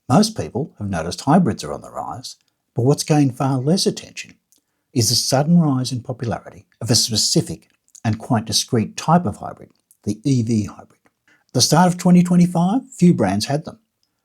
Most people have noticed hybrids are on the rise, but what's gained far less attention is the sudden rise in popularity of a specific and quite discrete type of hybrid, the EV hybrid. At the start of 2025, few brands had them,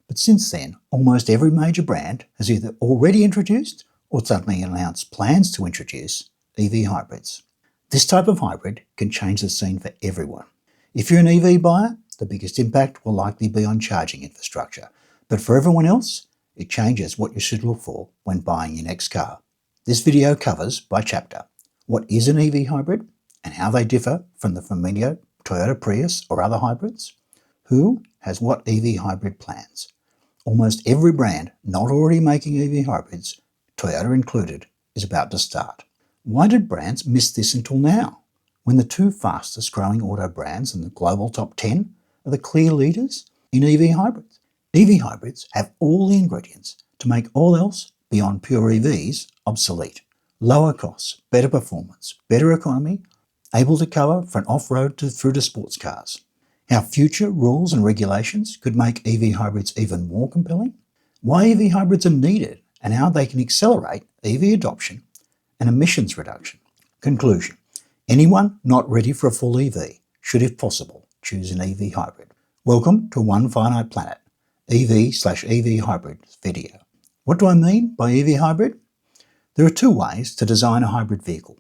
but since then, almost every major brand has either already introduced or suddenly announced plans to introduce EV hybrids. This type of hybrid can change the scene for everyone. If you're an EV buyer, the biggest impact will likely be on charging infrastructure, but for everyone else, it changes what you should look for when buying your next car. This video covers, by chapter, what is an EV hybrid and how they differ from the familiar Toyota Prius or other hybrids, who has what EV hybrid plans. Almost every brand not already making EV hybrids, Toyota included, is about to start. Why did brands miss this until now, when the two fastest growing auto brands in the global top 10 are the clear leaders in EV hybrids? EV hybrids have all the ingredients to make all else beyond pure EVs obsolete. Lower costs, better performance, better economy, able to cover from off-road through to sports cars. How future rules and regulations could make EV hybrids even more compelling, why EV hybrids are needed and how they can accelerate EV adoption and emissions reduction. Conclusion: anyone not ready for a full EV should, if possible, choose an EV hybrid. Welcome to One Finite Planet, EV/EV hybrid video. What do I mean by EV hybrid? There are two ways to design a hybrid vehicle.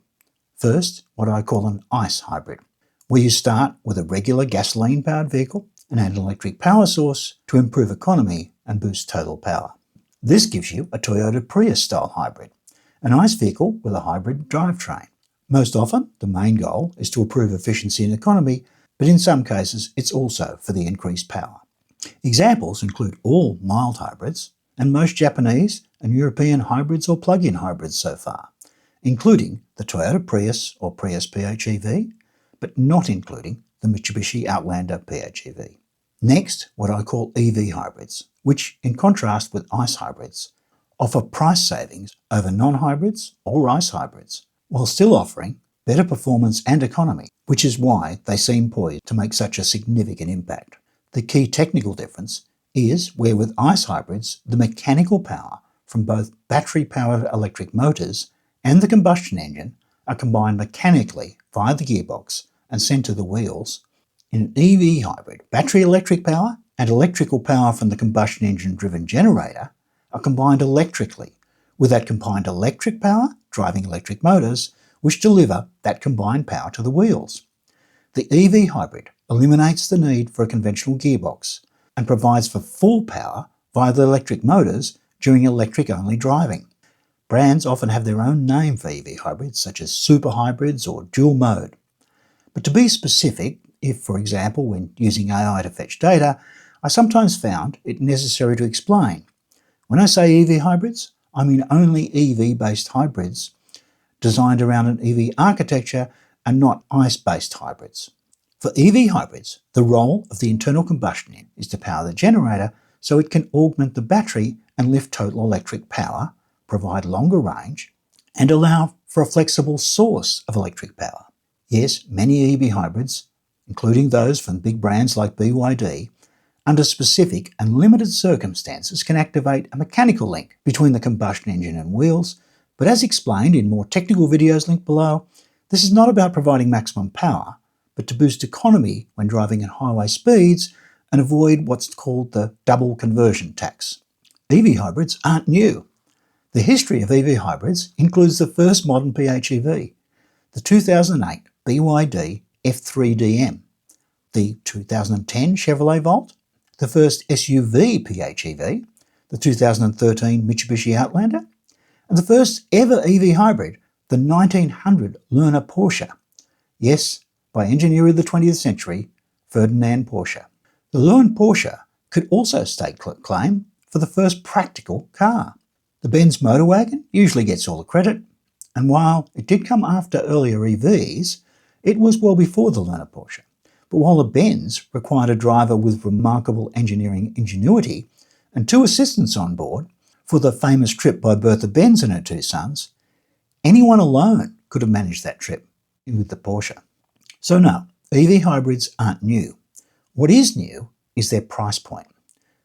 First, what I call an ICE hybrid, where you start with a regular gasoline-powered vehicle and add an electric power source to improve economy and boost total power. This gives you a Toyota Prius-style hybrid, an ICE vehicle with a hybrid drivetrain. Most often, the main goal is to improve efficiency and economy, but in some cases, it's also for the increased power. Examples include all mild hybrids and most Japanese and European hybrids or plug-in hybrids so far, including the Toyota Prius or Prius PHEV, but not including the Mitsubishi Outlander PHEV. Next, what I call EV hybrids, which, in contrast with ICE hybrids, offer price savings over non-hybrids or ICE hybrids, while still offering better performance and economy, which is why they seem poised to make such a significant impact. The key technical difference is where with ICE hybrids, the mechanical power from both battery-powered electric motors and the combustion engine are combined mechanically via the gearbox and sent to the wheels. In an EV hybrid, battery electric power and electrical power from the combustion engine-driven generator are combined electrically, with that combined electric power driving electric motors, which deliver that combined power to the wheels. The EV hybrid eliminates the need for a conventional gearbox and provides for full power via the electric motors during electric-only driving. Brands often have their own name for EV hybrids, such as super hybrids or dual mode. But to be specific, if, for example, when using AI to fetch data, I sometimes found it necessary to explain. When I say EV hybrids, I mean only EV-based hybrids designed around an EV architecture and not ICE-based hybrids. For EV hybrids, the role of the internal combustion engine is to power the generator so it can augment the battery and lift total electric power, provide longer range, and allow for a flexible source of electric power. Yes, many EV hybrids, including those from big brands like BYD, under specific and limited circumstances can activate a mechanical link between the combustion engine and wheels, but as explained in more technical videos linked below, this is not about providing maximum power, but to boost economy when driving at highway speeds and avoid what's called the double conversion tax. EV hybrids aren't new. The history of EV hybrids includes the first modern PHEV, the 2008 BYD F3DM, the 2010 Chevrolet Volt, the first SUV PHEV, the 2013 Mitsubishi Outlander, and the first ever EV hybrid, the 1900 Lerner Porsche. Yes, by engineer of the 20th century, Ferdinand Porsche. The Lerner Porsche could also stake claim for the first practical car. The Benz motor wagon usually gets all the credit, and while it did come after earlier EVs, it was well before the Lerner Porsche. But while the Benz required a driver with remarkable engineering ingenuity and two assistants on board for the famous trip by Bertha Benz and her two sons, anyone alone could have managed that trip with the Porsche. So no, EV hybrids aren't new. What is new is their price point.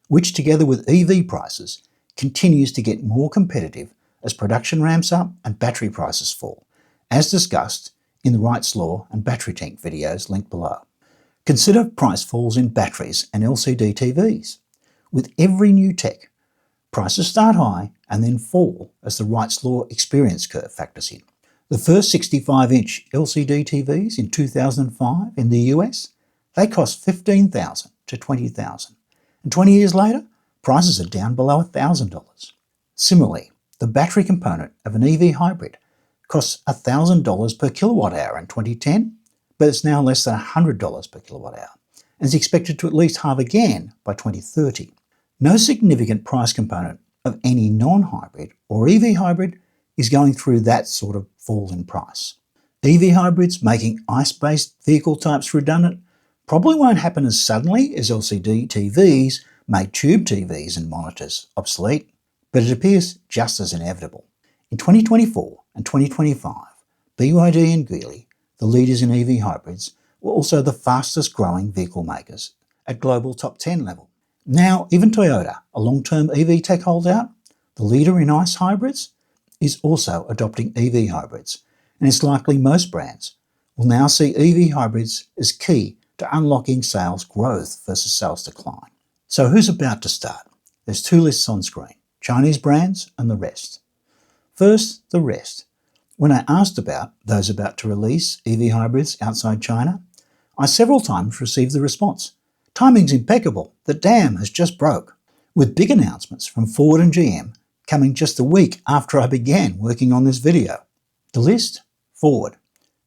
which together with EV prices continues to get more competitive as production ramps up and battery prices fall, as discussed in the Wright's Law and battery tank videos linked below. Consider price falls in batteries and LCD TVs. With every new tech, prices start high and then fall as the Wright's Law experience curve factors in. The first 65-inch LCD TVs in 2005 in the US, they cost $15,000 to $20,000. And 20 years later, prices are down below $1,000. Similarly, the battery component of an EV hybrid costs $1,000 per kilowatt hour in 2010, but it's now less than $100 per kilowatt hour, and is expected to at least halve again by 2030. No significant price component of any non-hybrid or EV hybrid is going through that sort of fall in price. EV hybrids making ICE-based vehicle types redundant probably won't happen as suddenly as LCD TVs made tube TVs and monitors obsolete, but it appears just as inevitable. In 2024 and 2025, BYD and Geely, the leaders in EV hybrids, were also the fastest growing vehicle makers at global top 10 level. Now, even Toyota, a long-term EV tech holdout, the leader in ICE hybrids, is also adopting EV hybrids, and it's likely most brands will now see EV hybrids as key to unlocking sales growth versus sales decline. So who's about to start? There's two lists on screen, Chinese brands and the rest. First, the rest. When I asked about those about to release EV hybrids outside China, I several times received the response, "Timing's impeccable, the dam has just broke," with big announcements from Ford and GM coming just a week after I began working on this video. The list? Ford,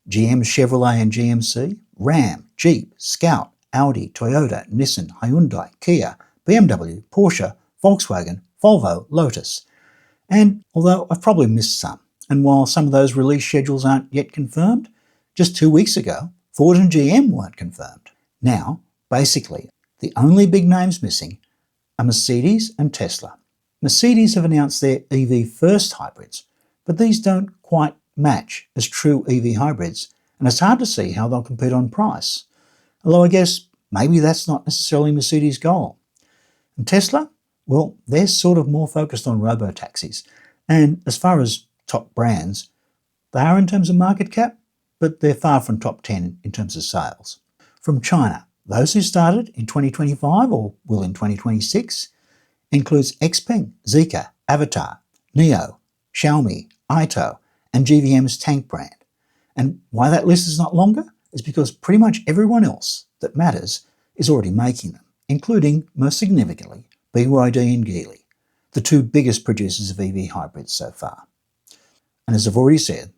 GM, Chevrolet and GMC, Ram, Jeep, Scout, Audi, Toyota, Nissan, Hyundai, Kia, BMW, Porsche, Volkswagen, Volvo, Lotus. And although I've probably missed some, and while some of those release schedules aren't yet confirmed, just 2 weeks ago, Ford and GM weren't confirmed. Now, basically, the only big names missing are Mercedes and Tesla. Mercedes have announced their EV first hybrids, but these don't quite match as true EV hybrids, and it's hard to see how they'll compete on price. Although I guess maybe that's not necessarily Mercedes' goal. And Tesla? Well, they're sort of more focused on robo-taxis, and as far as top brands, they are in terms of market cap, but they're far from top 10 in terms of sales. From China, those who started in 2025 or will in 2026 includes Xpeng, Zeekr, Avatar, NIO, Xiaomi, Ito, and GVM's Tank brand. And why that list is not longer is because pretty much everyone else that matters is already making them, including, most significantly, BYD and Geely, the two biggest producers of EV hybrids so far. And as I've already said,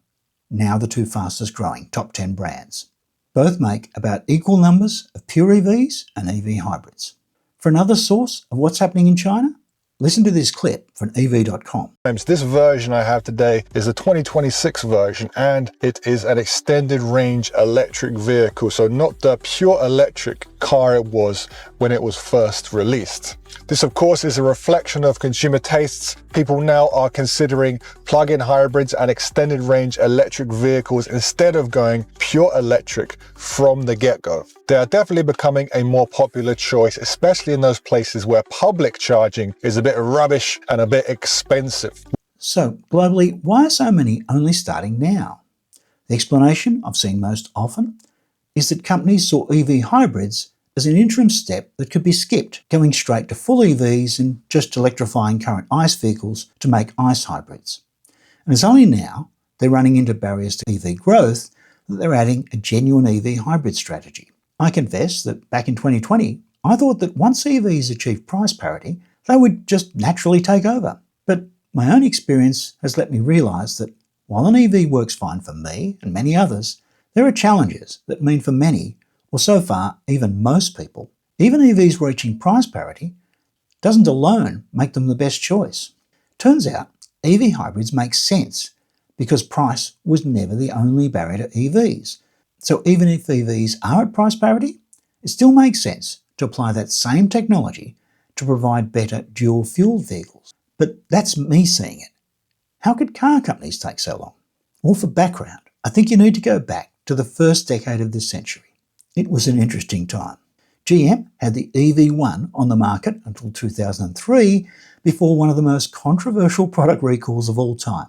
now the two fastest growing top 10 brands. Both make about equal numbers of pure EVs and EV hybrids. For another source of what's happening in China, listen to this clip from EV.com. This version I have today is a 2026 version, and it is an extended range electric vehicle, so not the pure electric car it was when it was first released. This of course is a reflection of consumer tastes. People now are considering plug-in hybrids and extended range electric vehicles instead of going pure electric from the get-go. They are definitely becoming a more popular choice, especially in those places where public charging is a bit rubbish and a bit expensive. So globally, why are so many only starting now? The explanation I've seen most often is that companies saw EV hybrids as an interim step that could be skipped, going straight to full EVs and just electrifying current ICE vehicles to make ICE hybrids. And it's only now they're running into barriers to EV growth that they're adding a genuine EV hybrid strategy. I confess that back in 2020, I thought that once EVs achieved price parity, they would just naturally take over. But my own experience has let me realise that while an EV works fine for me and many others, there are challenges that mean for many, or so far even most people, even EVs reaching price parity doesn't alone make them the best choice. Turns out EV hybrids make sense because price was never the only barrier to EVs. So even if EVs are at price parity, it still makes sense to apply that same technology to provide better dual-fueled vehicles. But that's me seeing it. How could car companies take so long? Well, for background, I think you need to go back to the first decade of this century. It was an interesting time. GM had the EV1 on the market until 2003 before one of the most controversial product recalls of all time.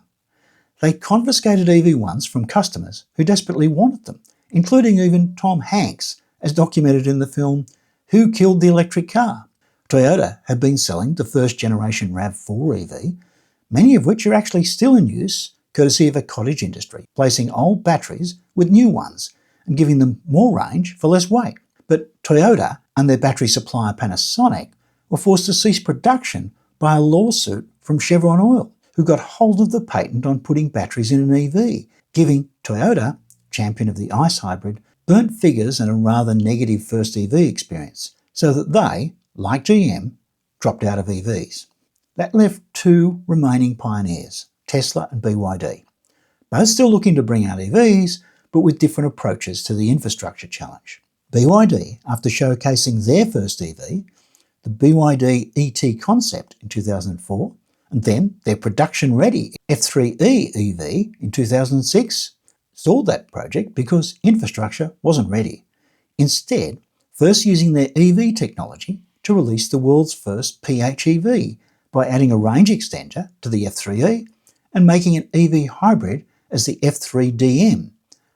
They confiscated EV1s from customers who desperately wanted them, including even Tom Hanks, as documented in the film Who Killed the Electric Car? Toyota had been selling the first generation RAV4 EV, many of which are actually still in use, courtesy of a cottage industry, placing old batteries with new ones and giving them more range for less weight. But Toyota and their battery supplier Panasonic were forced to cease production by a lawsuit from Chevron Oil, who got hold of the patent on putting batteries in an EV, giving Toyota, champion of the ICE hybrid, burnt figures and a rather negative first EV experience, so that they, like GM, dropped out of EVs. That left two remaining pioneers, Tesla and BYD, both still looking to bring out EVs, but with different approaches to the infrastructure challenge. BYD, after showcasing their first EV, the BYD ET Concept in 2004, and then their production-ready F3e EV in 2006, stalled that project because infrastructure wasn't ready. Instead, first using their EV technology to release the world's first PHEV by adding a range extender to the F3e and making an EV hybrid as the F3DM,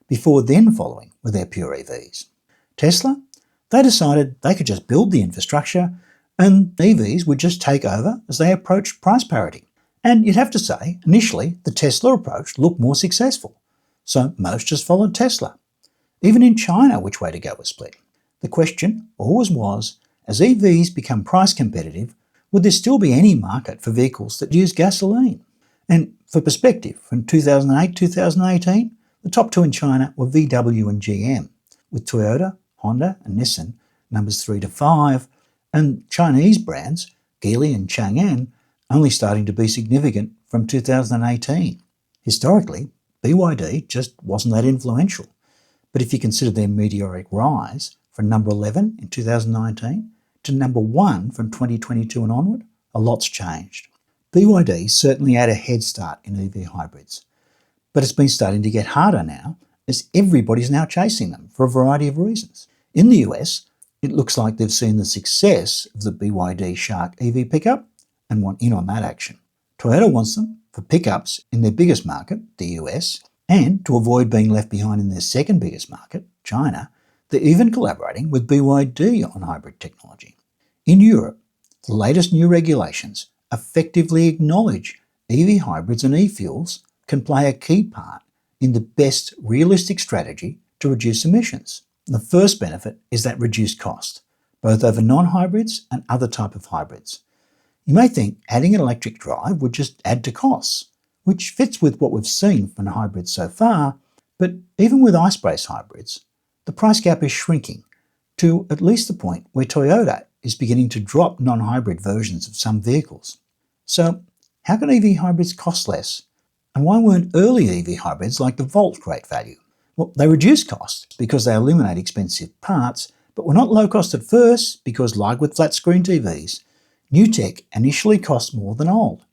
before then following with their pure EVs. Tesla, they decided they could just build the infrastructure and EVs would just take over as they approached price parity. And you'd have to say, initially, the Tesla approach looked more successful, so most just followed Tesla. Even in China, which way to go was split. The question always was, as EVs become price competitive, would there still be any market for vehicles that use gasoline? And for perspective, from 2008-2018, the top two in China were VW and GM, with Toyota, Honda and Nissan numbers 3 to 5, and Chinese brands, Geely and Chang'an, only starting to be significant from 2018. Historically, BYD just wasn't that influential, but if you consider their meteoric rise from number 11 in 2019 to number 1 from 2022 and onward, a lot's changed. BYD certainly had a head start in EV hybrids, but it's been starting to get harder now as everybody's now chasing them for a variety of reasons. In the US, it looks like they've seen the success of the BYD Shark EV pickup and want in on that action. Toyota wants them for pickups in their biggest market, the US, and to avoid being left behind in their second biggest market, China, they're even collaborating with BYD on hybrid technology. In Europe, the latest new regulations effectively acknowledge EV hybrids and e-fuels can play a key part in the best realistic strategy to reduce emissions. The first benefit is that reduced cost, both over non-hybrids and other type of hybrids. You may think adding an electric drive would just add to costs, which fits with what we've seen from hybrids so far, but even with ICE-based hybrids, the price gap is shrinking to at least the point where Toyota is beginning to drop non-hybrid versions of some vehicles. So how can EV hybrids cost less? And why weren't early EV hybrids like the Volt great value? Well, they reduce costs because they eliminate expensive parts, but were not low cost at first because, like with flat screen TVs, new tech initially costs more than old.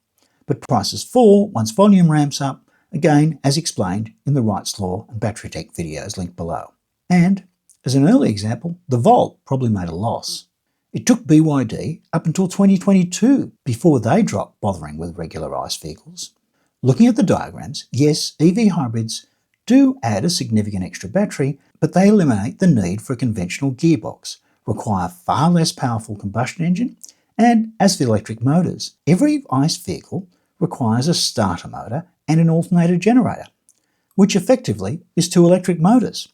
But prices fall once volume ramps up, again as explained in the Wright's Law and battery tech videos linked below. And, as an early example, the Volt probably made a loss. It took BYD up until 2022 before they dropped bothering with regular ICE vehicles. Looking at the diagrams, yes, EV hybrids do add a significant extra battery, but they eliminate the need for a conventional gearbox, require far less powerful combustion engine, and as for electric motors, every ICE vehicle requires a starter motor and an alternator generator, which effectively is 2 electric motors.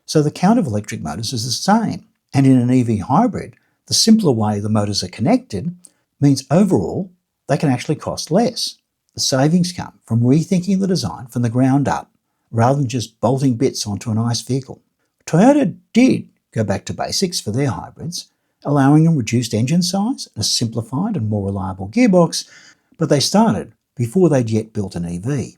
So the count of electric motors is the same, and in an EV hybrid, the simpler way the motors are connected means overall they can actually cost less. The savings come from rethinking the design from the ground up, rather than just bolting bits onto an ICE vehicle. Toyota did go back to basics for their hybrids, allowing a reduced engine size and a simplified and more reliable gearbox, but they started before they'd yet built an EV,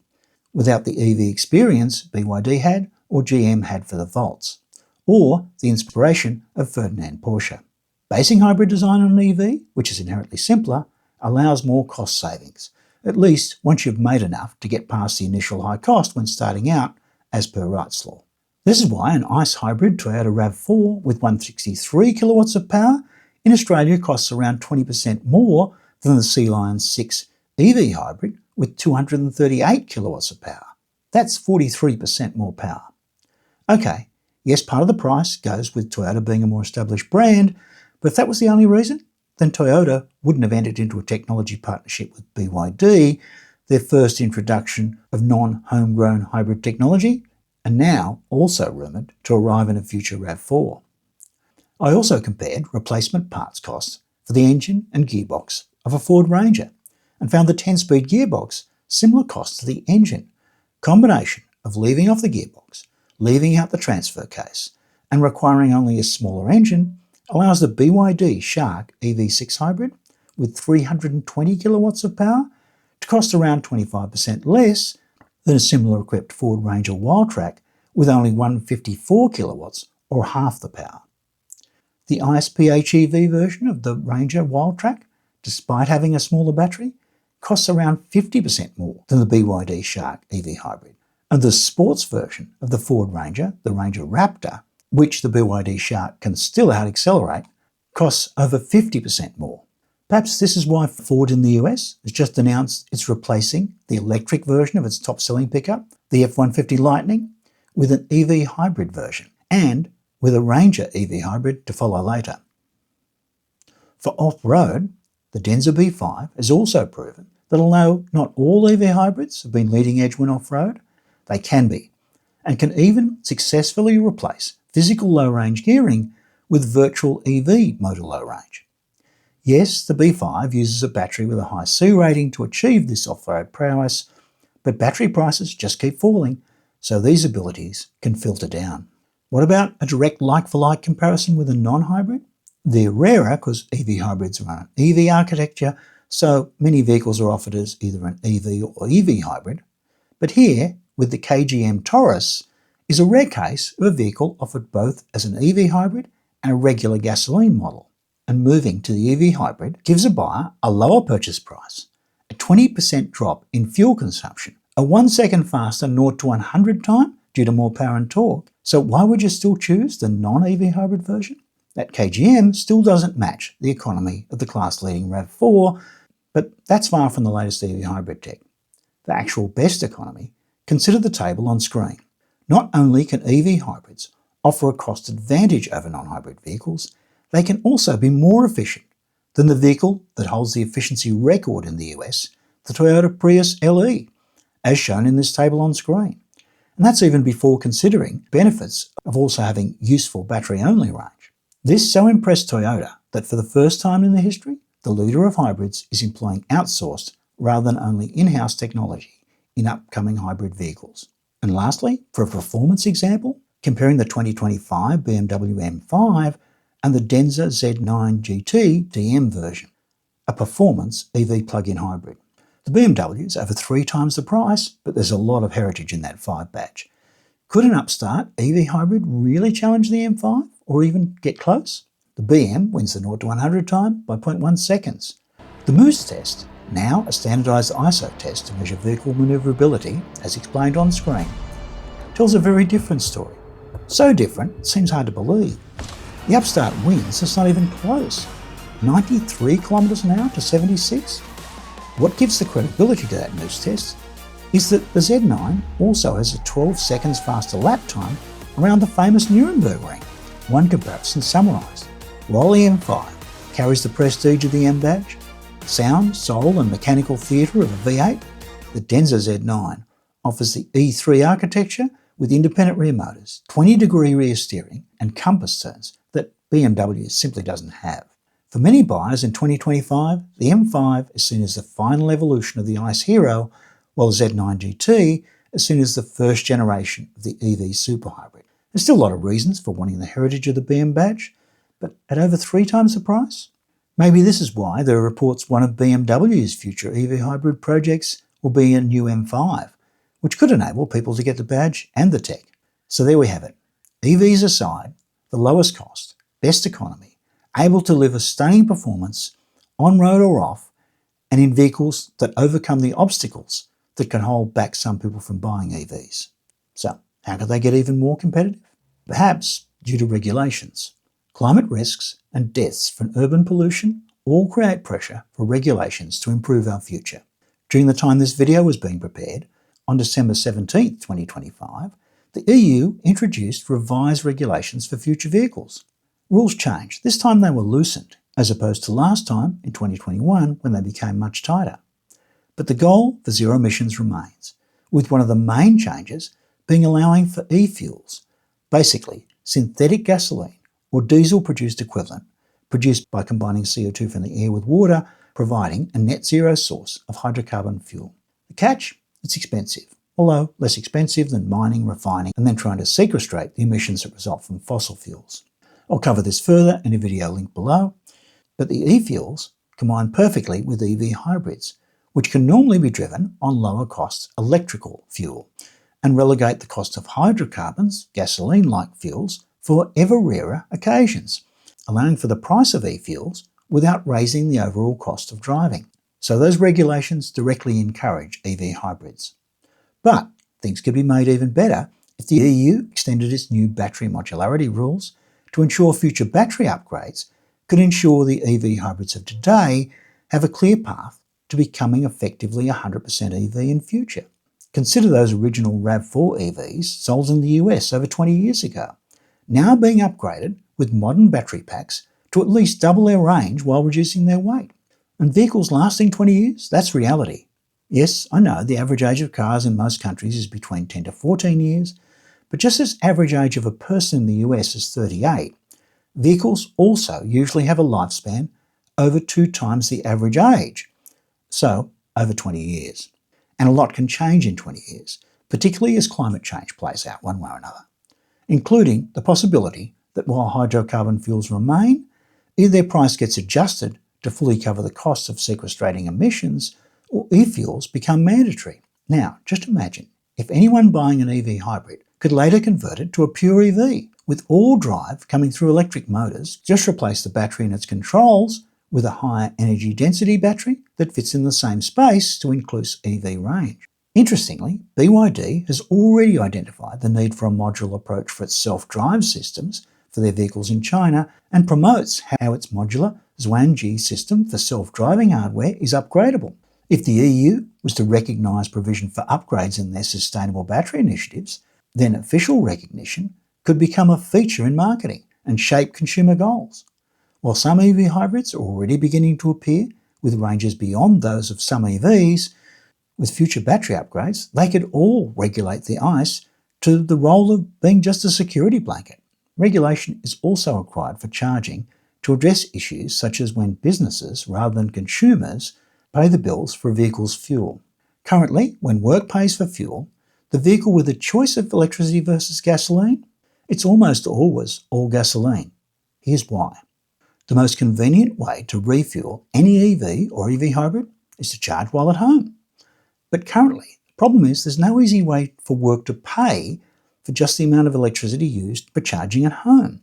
without the EV experience BYD had or GM had for the Volts, or the inspiration of Ferdinand Porsche. Basing hybrid design on an EV, which is inherently simpler, allows more cost savings, at least once you've made enough to get past the initial high cost when starting out, as per Wright's Law. This is why an ICE hybrid Toyota RAV4 with 163 kilowatts of power in Australia costs around 20% more than the Sea Lion 6 EV hybrid with 238 kilowatts of power. That's 43% more power. Okay, yes, part of the price goes with Toyota being a more established brand, but if that was the only reason, then Toyota wouldn't have entered into a technology partnership with BYD, their first introduction of non-homegrown hybrid technology, and now also rumoured to arrive in a future RAV4. I also compared replacement parts costs for the engine and gearbox of a Ford Ranger and found the 10-speed gearbox similar cost to the engine. Combination of leaving off the gearbox, leaving out the transfer case, and requiring only a smaller engine allows the BYD Shark EV6 hybrid with 320 kilowatts of power to cost around 25% less than a similar equipped Ford Ranger Wildtrak with only 154 kilowatts or half the power. The ICE PHEV version of the Ranger Wildtrak, despite having a smaller battery, costs around 50% more than the BYD Shark EV hybrid. And the sports version of the Ford Ranger, the Ranger Raptor, which the BYD Shark can still out-accelerate, costs over 50% more. Perhaps this is why Ford in the US has just announced it's replacing the electric version of its top-selling pickup, the F-150 Lightning, with an EV hybrid version, and with a Ranger EV hybrid to follow later. For off-road, the Denza B5 has also proven that although not all EV hybrids have been leading edge when off-road, they can be, and can even successfully replace physical low-range gearing with virtual EV motor low range. Yes, the B5 uses a battery with a high C rating to achieve this off-road prowess, but battery prices just keep falling, so these abilities can filter down. What about a direct like-for-like comparison with a non-hybrid? They're rarer because EV hybrids are on an EV architecture, so many vehicles are offered as either an EV or EV hybrid. But here, with the KGM Taurus, is a rare case of a vehicle offered both as an EV hybrid and a regular gasoline model. And moving to the EV hybrid gives a buyer a lower purchase price, a 20% drop in fuel consumption, a 1 second faster 0 to 100 time due to more power and torque. So why would you still choose the non-EV hybrid version? That KGM still doesn't match the economy of the class-leading RAV4, but that's far from the latest EV hybrid tech. The actual best economy, consider the table on screen. Not only can EV hybrids offer a cost advantage over non-hybrid vehicles, they can also be more efficient than the vehicle that holds the efficiency record in the US, the Toyota Prius LE, as shown in this table on screen. And that's even before considering benefits of also having useful battery-only range. This so impressed Toyota that for the first time in their history, the leader of hybrids is employing outsourced rather than only in-house technology in upcoming hybrid vehicles. And lastly, for a performance example, comparing the 2025 BMW M5 and the Denza Z9 GT DM version, a performance EV plug-in hybrid. The BMW is over 3 times the price, but there's a lot of heritage in that 5 badge. Could an upstart EV hybrid really challenge the M5 or even get close? The BM wins the 0 to 100 time by 0.1 seconds. The Moose test, now a standardised ISO test to measure vehicle manoeuvrability, as explained on screen, tells a very different story. So different, it seems hard to believe. The upstart wins, it's not even close. 93 kilometres an hour to 76? What gives the credibility to that Moose test is that the Z9 also has a 12 seconds faster lap time around the famous Nuremberg ring. One comparison summarised. While the M5 carries the prestige of the M badge, sound, soul and mechanical theatre of a V8, the Denza Z9 offers the E3 architecture with independent rear motors, 20-degree rear steering and compass turns that BMW simply doesn't have. For many buyers in 2025, the M5 is seen as the final evolution of the ICE hero, while the Z9 GT is seen as the first generation of the EV super hybrid. There's still a lot of reasons for wanting the heritage of the BM badge, but at over 3 times the price? Maybe this is why there are reports one of BMW's future EV hybrid projects will be a new M5, which could enable people to get the badge and the tech. So there we have it. EVs aside, the lowest cost, best economy, able to deliver stunning performance on-road or off, and in vehicles that overcome the obstacles that can hold back some people from buying EVs. So, How could they get even more competitive? Perhaps due to regulations. Climate risks and deaths from urban pollution all create pressure for regulations to improve our future. During the time this video was being prepared, on December 17, 2025, the EU introduced revised regulations for future vehicles. Rules changed. This time they were loosened, as opposed to last time in 2021 when they became much tighter. But the goal for zero emissions remains, with one of the main changes being allowing for e-fuels, basically synthetic gasoline or diesel-produced equivalent, produced by combining CO2 from the air with water, providing a net zero source of hydrocarbon fuel. The catch? It's expensive, although less expensive than mining, refining, and then trying to sequestrate the emissions that result from fossil fuels. I'll cover this further in a video linked below, but the e-fuels combine perfectly with EV hybrids, which can normally be driven on lower cost electrical fuel, and relegate the cost of hydrocarbons, gasoline-like fuels, for ever rarer occasions, allowing for the price of e-fuels without raising the overall cost of driving. So those regulations directly encourage EV hybrids. But things could be made even better if the EU extended its new battery modularity rules to ensure future battery upgrades could ensure the EV hybrids of today have a clear path to becoming effectively 100% EV in future. Consider those original RAV4 EVs sold in the US over 20 years ago, now being upgraded with modern battery packs to at least double their range while reducing their weight. And vehicles lasting 20 years? That's reality. Yes, I know the average age of cars in most countries is between 10 to 14 years, but just as average age of a person in the US is 38, vehicles also usually have a lifespan over 2 times the average age, so over 20 years. And a lot can change in 20 years, particularly as climate change plays out one way or another, including the possibility that while hydrocarbon fuels remain, either their price gets adjusted to fully cover the costs of sequestrating emissions, or e-fuels become mandatory. Now, just imagine if anyone buying an EV hybrid could later convert it to a pure EV, with all drive coming through electric motors, just replace the battery and its controls with a higher energy density battery that fits in the same space to increase EV range. Interestingly, BYD has already identified the need for a modular approach for its self-drive systems for their vehicles in China and promotes how its modular Zhuangji system for self-driving hardware is upgradable. If the EU was to recognise provision for upgrades in their sustainable battery initiatives, then official recognition could become a feature in marketing and shape consumer goals. While some EV hybrids are already beginning to appear with ranges beyond those of some EVs, with future battery upgrades, they could all regulate the ICE to the role of being just a security blanket. Regulation is also required for charging to address issues such as when businesses, rather than consumers, pay the bills for a vehicle's fuel. Currently, when work pays for fuel, the vehicle with a choice of electricity versus gasoline, it's almost always all gasoline. Here's why. The most convenient way to refuel any EV or EV hybrid is to charge while at home. But currently, the problem is there's no easy way for work to pay for just the amount of electricity used for charging at home.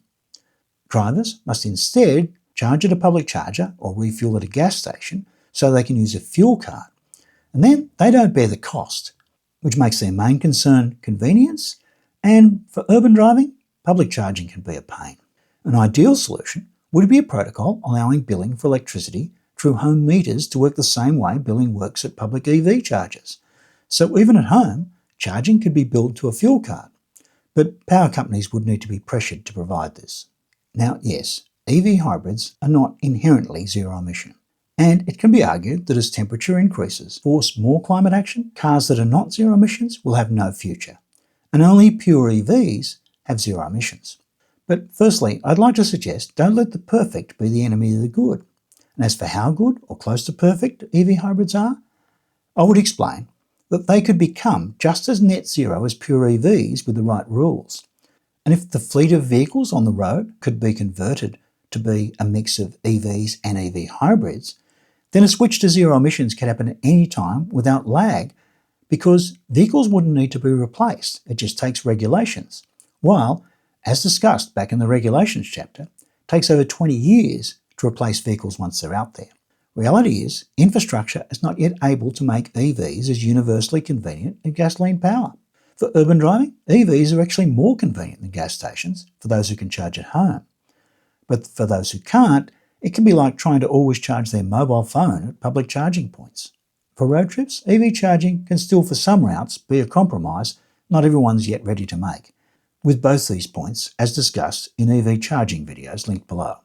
Drivers must instead charge at a public charger or refuel at a gas station so they can use a fuel card. And then they don't bear the cost, which makes their main concern convenience, and for urban driving, public charging can be a pain. An ideal solution would be a protocol allowing billing for electricity through home meters to work the same way billing works at public EV chargers. So even at home, charging could be billed to a fuel card. But power companies would need to be pressured to provide this. Now, yes, EV hybrids are not inherently zero emission. And it can be argued that as temperature increases, force more climate action, cars that are not zero emissions will have no future. And only pure EVs have zero emissions. But firstly, I'd like to suggest don't let the perfect be the enemy of the good. And as for how good or close to perfect EV hybrids are, I would explain that they could become just as net zero as pure EVs with the right rules. And if the fleet of vehicles on the road could be converted to be a mix of EVs and EV hybrids, then a switch to zero emissions can happen at any time without lag, because vehicles wouldn't need to be replaced. It just takes regulations. While, as discussed back in the regulations chapter, it takes over 20 years to replace vehicles once they're out there. Reality is, infrastructure is not yet able to make EVs as universally convenient as gasoline power. For urban driving, EVs are actually more convenient than gas stations for those who can charge at home. But for those who can't, it can be like trying to always charge their mobile phone at public charging points. For road trips, EV charging can still for some routes be a compromise not everyone's yet ready to make, with both these points as discussed in EV charging videos linked below.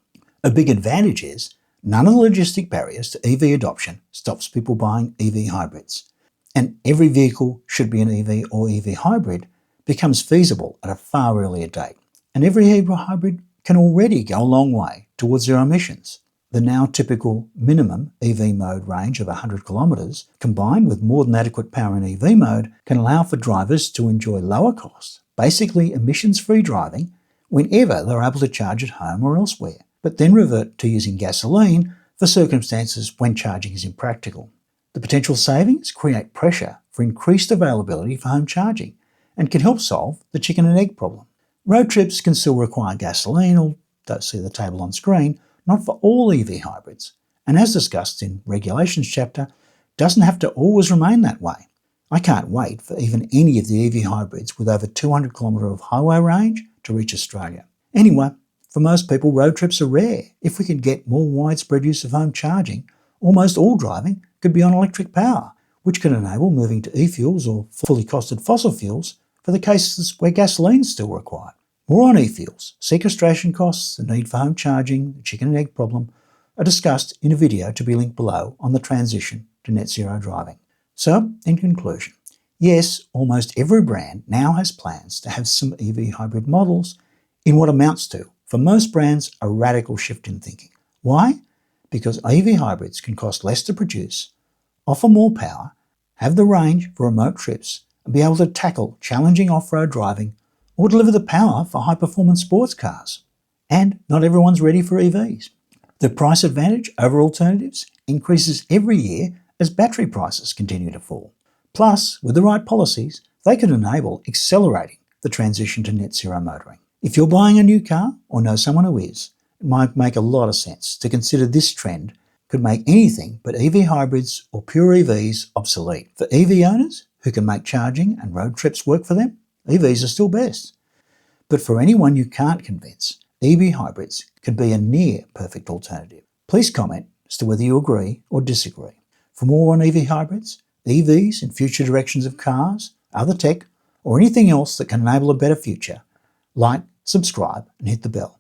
A big advantage is none of the logistic barriers to EV adoption stops people buying EV hybrids, and every vehicle should be an EV or EV hybrid becomes feasible at a far earlier date, and every EV hybrid can already go a long way towards zero emissions. The now typical minimum EV mode range of 100 kilometres, combined with more than adequate power in EV mode, can allow for drivers to enjoy lower costs, basically emissions-free driving, whenever they're able to charge at home or elsewhere, but then revert to using gasoline for circumstances when charging is impractical. The potential savings create pressure for increased availability for home charging and can help solve the chicken and egg problem. Road trips can still require gasoline, although see the table on screen, not for all EV hybrids, and as discussed in Regulations chapter, doesn't have to always remain that way. I can't wait for even any of the EV hybrids with over 200 km of highway range to reach Australia. Anyway, for most people, road trips are rare. If we could get more widespread use of home charging, almost all driving could be on electric power, which could enable moving to e-fuels or fully costed fossil fuels for the cases where gasoline is still required. More on e-fuels, sequestration costs, the need for home charging, the chicken and egg problem are discussed in a video to be linked below on the transition to net zero driving. So, in conclusion, yes, almost every brand now has plans to have some EV hybrid models in what amounts to, for most brands, a radical shift in thinking. Why? Because EV hybrids can cost less to produce, offer more power, have the range for remote trips, and be able to tackle challenging off-road driving or deliver the power for high-performance sports cars. And not everyone's ready for EVs. The price advantage over alternatives increases every year as battery prices continue to fall. Plus, with the right policies, they could enable accelerating the transition to net zero motoring. If you're buying a new car or know someone who is, it might make a lot of sense to consider this trend could make anything but EV hybrids or pure EVs obsolete. For EV owners who can make charging and road trips work for them, EVs are still best. But for anyone you can't convince, EV hybrids could be a near perfect alternative. Please comment as to whether you agree or disagree. For more on EV hybrids, EVs and future directions of cars, other tech, or anything else that can enable a better future, like, subscribe and hit the bell.